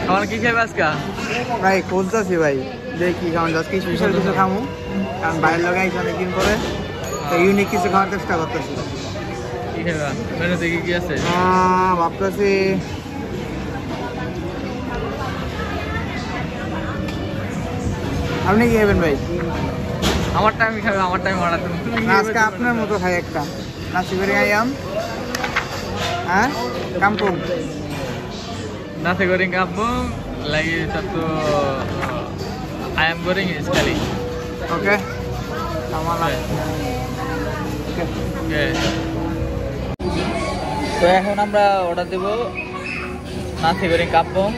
আমার কি খাবে আজকে ভাই খুঁজতেছি ভাই দেখি খাওয়ান যাচ্ছে কিছু স্পেশাল কিছু খামু কারণ বাইরের লোক আইসি অনেকদিন পরে তো ইউনিক কিছু খাওয়ার চেষ্টা করতেছি কি খাবে মেনুতে কি আছে ভাবতেছি আপনি কি খাবেন ভাই আমার টাইম খাবে আমার টাইম অর্ডার তুমি আজকে আপনার মতো খাই একটা নাসি করে আইয়াম হ্যাঁ কাম্পুং nasi goreng kampung lagi satu ayam goreng sekali ওকে আমার oke তো এখন আমরা অর্ডার দেব nasi goreng kampung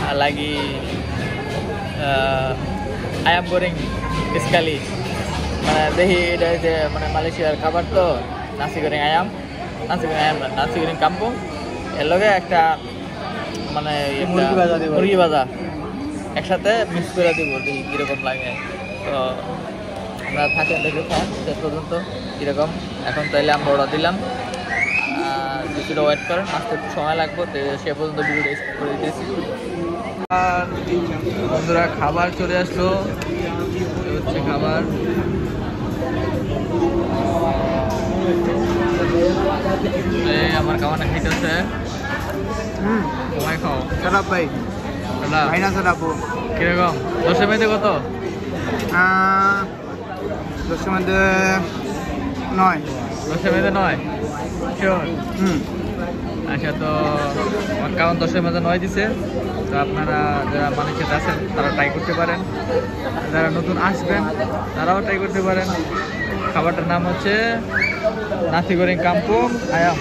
আর lagi ayam goreng sekali মানে দেখি এটা যে মানে মালয়েশিয়ার খাবার তো nasi goreng ayam nasi goreng kampung এর লগে একটা মানে মুরগি ভাজা একসাথে মিক্স করে দিব দেখি কীরকম লাগে তো আমরা থাকেন দেখে খান শেষ পর্যন্ত কীরকম এখন তাইলে আমরা অর্ডার দিলাম কিছুটা ওয়েট করেন আসতে একটু সময় লাগবে তো সে পর্যন্ত ভিডিওটা স্টার্ট করে দিয়েছি আর বন্ধুরা খাবার চলে আসলো হচ্ছে খাবার আমার খাবারটা খেতেছে তোমায় খাও খারাপ ভাই ভাই না খারাপ কিরকম 10-এর মধ্যে কত 10-এর মধ্যে 9 10-এর মধ্যে 9 শিওর আচ্ছা তো আমার কারণ 10-এর মধ্যে 9 দিছে তো আপনারা যারা মালয়েশিয়াতে আছেন তারা ট্রাই করতে পারেন যারা নতুন আসবেন তারাও ট্রাই করতে পারেন খাবারটার নাম হচ্ছে nasi goreng kampung ayam